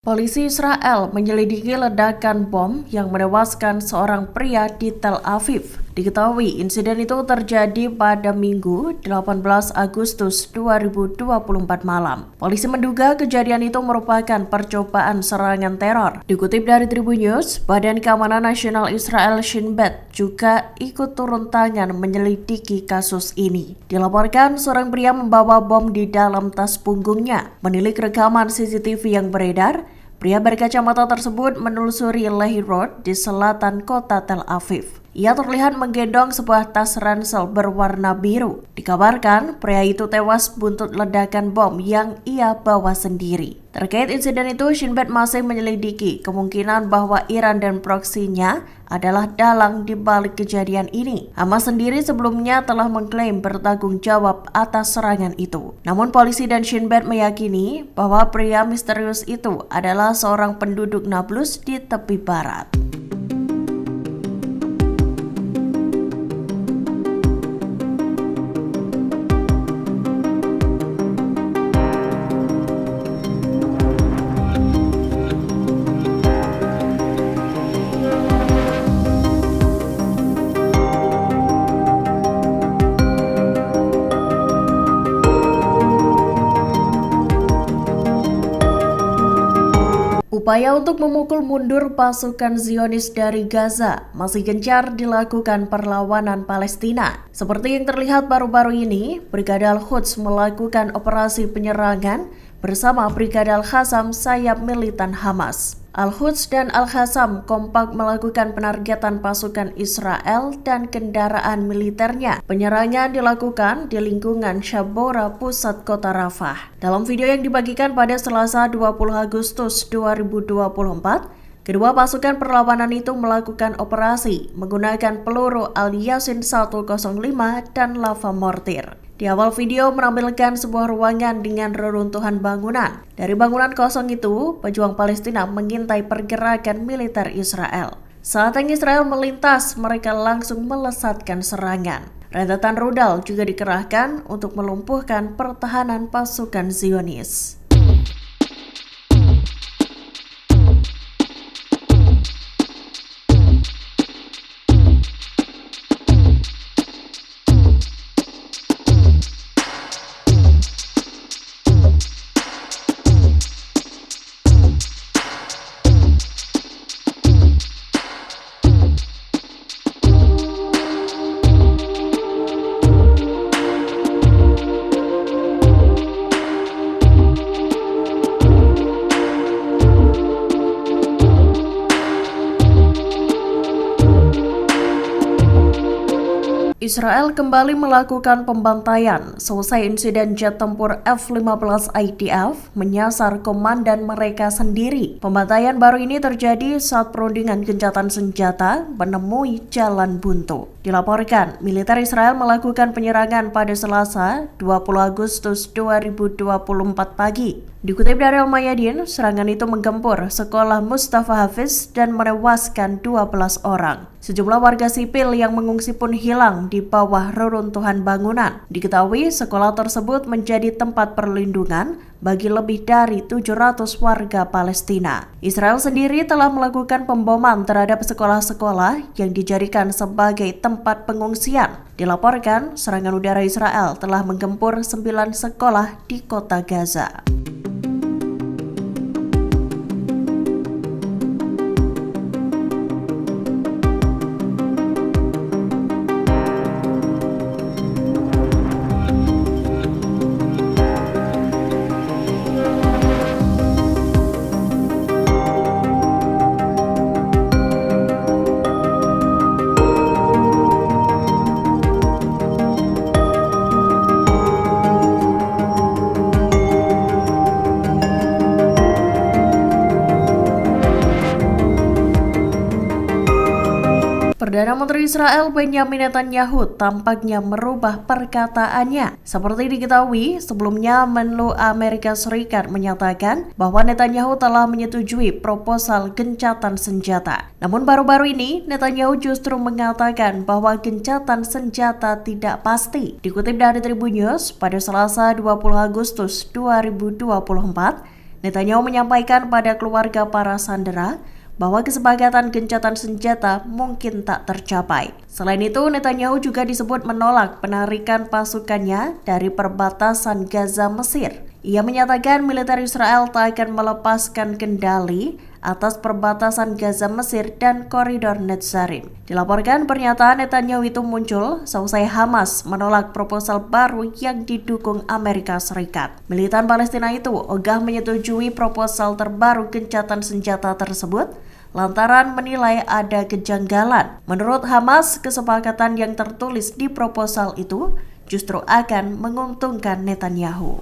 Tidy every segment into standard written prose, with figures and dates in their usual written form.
Polisi Israel menyelidiki ledakan bom yang menewaskan seorang pria di Tel Aviv. Diketahui insiden itu terjadi pada Minggu 18 Agustus 2024 malam. Polisi menduga kejadian itu merupakan percobaan serangan teror. Dikutip dari Tribun News, Badan Keamanan Nasional Israel Shin Bet juga ikut turun tangan menyelidiki kasus ini. Dilaporkan seorang pria membawa bom di dalam tas punggungnya. Menilik rekaman CCTV yang beredar, pria berkacamata tersebut menelusuri Lehi Road di selatan kota Tel Aviv. Ia terlihat menggendong sebuah tas ransel berwarna biru. Dikabarkan, pria itu tewas buntut ledakan bom yang ia bawa sendiri. Terkait insiden itu, Shin Bet masih menyelidiki kemungkinan bahwa Iran dan proksinya adalah dalang di balik kejadian ini. Hamas sendiri sebelumnya telah mengklaim bertanggung jawab atas serangan itu. Namun polisi dan Shin Bet meyakini bahwa pria misterius itu adalah seorang penduduk Nablus di tepi barat. Upaya untuk memukul mundur pasukan Zionis dari Gaza masih gencar dilakukan perlawanan Palestina. Seperti yang terlihat baru-baru ini, Brigade Al-Quds melakukan operasi penyerangan bersama Brigade Al-Qassam sayap militan Hamas. Al-Quds dan Al-Qassam kompak melakukan penargetan pasukan Israel dan kendaraan militernya. Penyerangan dilakukan di lingkungan Shabora, pusat kota Rafah. Dalam video yang dibagikan pada Selasa 20 Agustus 2024, kedua pasukan perlawanan itu melakukan operasi menggunakan peluru Al-Yasin 105 dan lava mortir. Di awal video menampilkan sebuah ruangan dengan reruntuhan bangunan. Dari bangunan kosong itu, pejuang Palestina mengintai pergerakan militer Israel. Saat tank Israel melintas, mereka langsung melesatkan serangan. Rentetan rudal juga dikerahkan untuk melumpuhkan pertahanan pasukan Zionis. Israel kembali melakukan pembantaian selesai insiden jet tempur F-15 IDF menyasar komandan mereka sendiri. Pembantaian baru ini terjadi saat perundingan gencatan senjata menemui jalan buntu. Dilaporkan, militer Israel melakukan penyerangan pada Selasa 20 Agustus 2024 pagi. Dikutip dari Al-Mayadin, serangan itu menggempur sekolah Mustafa Hafiz dan menewaskan 12 orang. Sejumlah warga sipil yang mengungsi pun hilang di bawah reruntuhan bangunan. Diketahui sekolah tersebut menjadi tempat perlindungan bagi lebih dari 700 warga Palestina. Israel sendiri telah melakukan pemboman terhadap sekolah-sekolah yang dijadikan sebagai tempat pengungsian. Dilaporkan, serangan udara Israel telah menggempur 9 sekolah di kota Gaza. Perdana Menteri Israel Benjamin Netanyahu tampaknya merubah perkataannya. Seperti diketahui, sebelumnya Menlu Amerika Serikat menyatakan bahwa Netanyahu telah menyetujui proposal gencatan senjata. Namun baru-baru ini, Netanyahu justru mengatakan bahwa gencatan senjata tidak pasti. Dikutip dari Tribun News, pada Selasa 20 Agustus 2024, Netanyahu menyampaikan pada keluarga para sandera bahwa kesepakatan gencatan senjata mungkin tak tercapai. Selain itu, Netanyahu juga disebut menolak penarikan pasukannya dari perbatasan Gaza Mesir. Ia menyatakan militer Israel tak akan melepaskan kendali atas perbatasan Gaza Mesir dan koridor Netzarim. Dilaporkan pernyataan Netanyahu itu muncul seusai Hamas menolak proposal baru yang didukung Amerika Serikat. Militan Palestina itu ogah menyetujui proposal terbaru gencatan senjata tersebut lantaran menilai ada kejanggalan. Menurut Hamas, kesepakatan yang tertulis di proposal itu justru akan menguntungkan Netanyahu.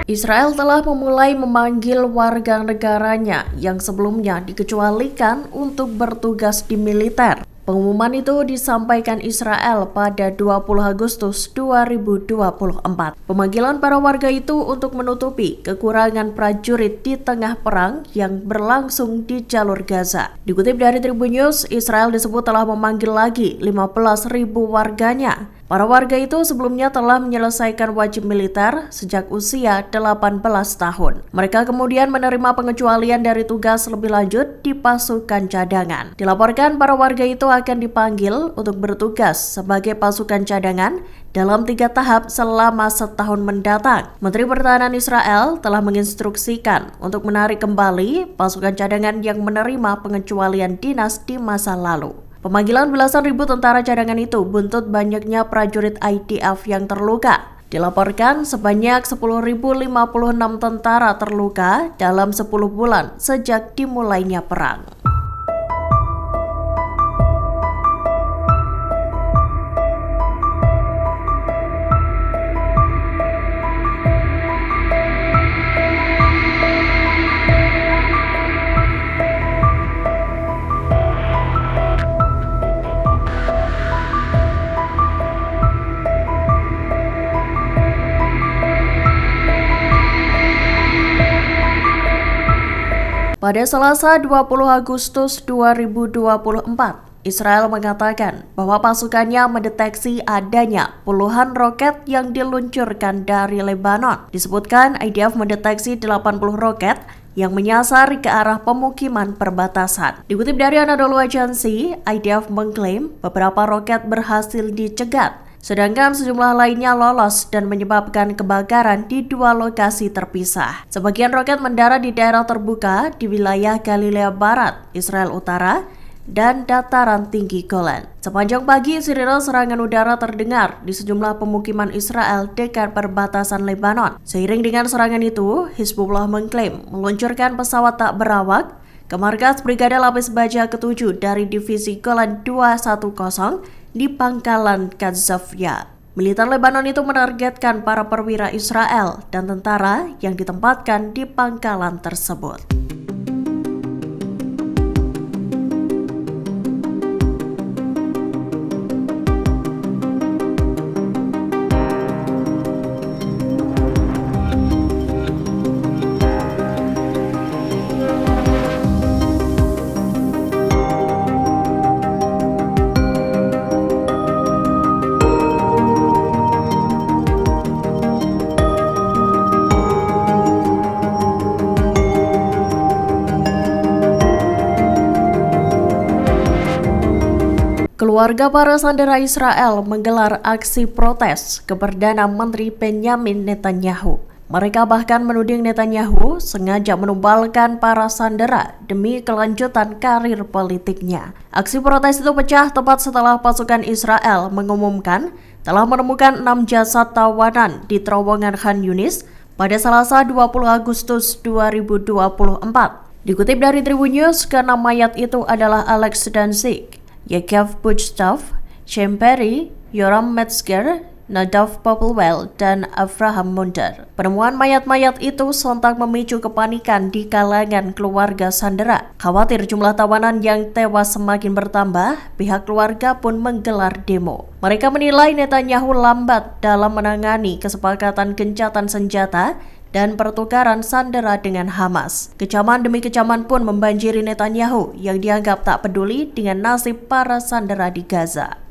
Israel telah memulai memanggil warga negaranya yang sebelumnya dikecualikan untuk bertugas di militer. Pengumuman itu disampaikan Israel pada 20 Agustus 2024. Pemanggilan para warga itu untuk menutupi kekurangan prajurit di tengah perang yang berlangsung di jalur Gaza. Dikutip dari Tribun News, Israel disebut telah memanggil lagi 15.000 warganya. Para warga itu sebelumnya telah menyelesaikan wajib militer sejak usia 18 tahun. Mereka kemudian menerima pengecualian dari tugas lebih lanjut di pasukan cadangan. Dilaporkan para warga itu akan dipanggil untuk bertugas sebagai pasukan cadangan dalam 3 tahap selama setahun mendatang. Menteri Pertahanan Israel telah menginstruksikan untuk menarik kembali pasukan cadangan yang menerima pengecualian dinas di masa lalu. Pemanggilan belasan ribu tentara cadangan itu buntut banyaknya prajurit IDF yang terluka. Dilaporkan sebanyak 10.056 tentara terluka dalam 10 bulan sejak dimulainya perang. Pada Selasa 20 Agustus 2024, Israel mengatakan bahwa pasukannya mendeteksi adanya puluhan roket yang diluncurkan dari Lebanon. Disebutkan IDF mendeteksi 80 roket yang menyasar ke arah pemukiman perbatasan. Dikutip dari Anadolu Agency, IDF mengklaim beberapa roket berhasil dicegat, sedangkan sejumlah lainnya lolos dan menyebabkan kebakaran di 2 lokasi terpisah. Sebagian roket mendarat di daerah terbuka di wilayah Galilea Barat, Israel Utara, dan dataran tinggi Golan. Sepanjang pagi, sirine serangan udara terdengar di sejumlah pemukiman Israel dekat perbatasan Lebanon. Seiring dengan serangan itu, Hizbullah mengklaim meluncurkan pesawat tak berawak ke markas Brigade Lapis Baja ke-7 dari Divisi Golan 210 di Pangkalan Kazavia. Militer Lebanon itu menargetkan para perwira Israel dan tentara yang ditempatkan di pangkalan tersebut. Keluarga para sandera Israel menggelar aksi protes ke Perdana Menteri Benjamin Netanyahu. Mereka bahkan menuding Netanyahu sengaja menumbalkan para sandera demi kelanjutan karir politiknya. Aksi protes itu pecah tepat setelah pasukan Israel mengumumkan telah menemukan 6 jasad tawanan di terowongan Khan Yunis pada Selasa 20 Agustus 2024. Dikutip dari Tribun News, ke-6 mayat itu adalah Alex Danzig, Yaakov Buchstaff, Shem Perry, Yoram Metzger, Nadav Popplewell, dan Avraham Munder. Penemuan mayat-mayat itu sontak memicu kepanikan di kalangan keluarga sandera. Khawatir jumlah tawanan yang tewas semakin bertambah, pihak keluarga pun menggelar demo. Mereka menilai Netanyahu lambat dalam menangani kesepakatan gencatan senjata dan pertukaran sandera dengan Hamas. Kecaman demi kecaman pun membanjiri Netanyahu yang dianggap tak peduli dengan nasib para sandera di Gaza.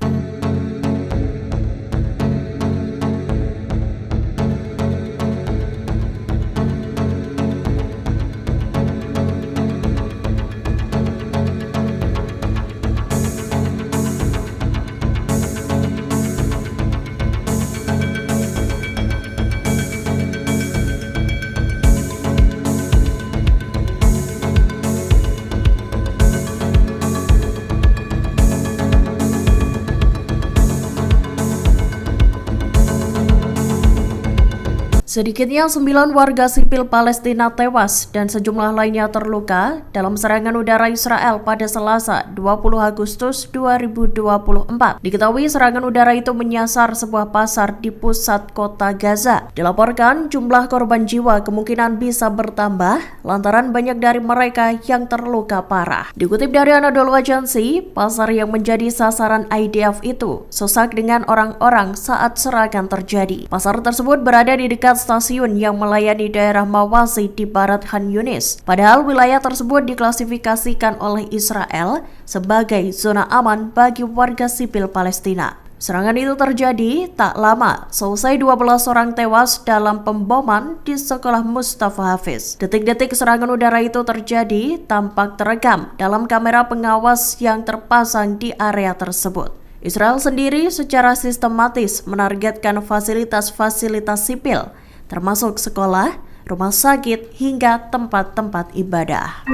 Sedikitnya 9 warga sipil Palestina tewas dan sejumlah lainnya terluka dalam serangan udara Israel pada Selasa 20 Agustus 2024. Diketahui serangan udara itu menyasar sebuah pasar di pusat kota Gaza. Dilaporkan jumlah korban jiwa kemungkinan bisa bertambah lantaran banyak dari mereka yang terluka parah. Dikutip dari Anadolu Agency, pasar yang menjadi sasaran IDF itu sesak dengan orang-orang saat serangan terjadi. Pasar tersebut berada di dekat stasiun yang melayani daerah Mawasi di barat Khan Yunis. Padahal wilayah tersebut diklasifikasikan oleh Israel sebagai zona aman bagi warga sipil Palestina. Serangan itu terjadi tak lama selesai 12 orang tewas dalam pemboman di sekolah Mustafa Hafiz. Detik-detik serangan udara itu terjadi tampak terekam dalam kamera pengawas yang terpasang di area tersebut. Israel sendiri secara sistematis menargetkan fasilitas-fasilitas sipil termasuk sekolah, rumah sakit, hingga tempat-tempat ibadah.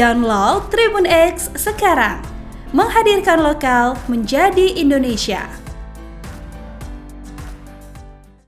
Download Tribun X sekarang, menghadirkan lokal menjadi Indonesia.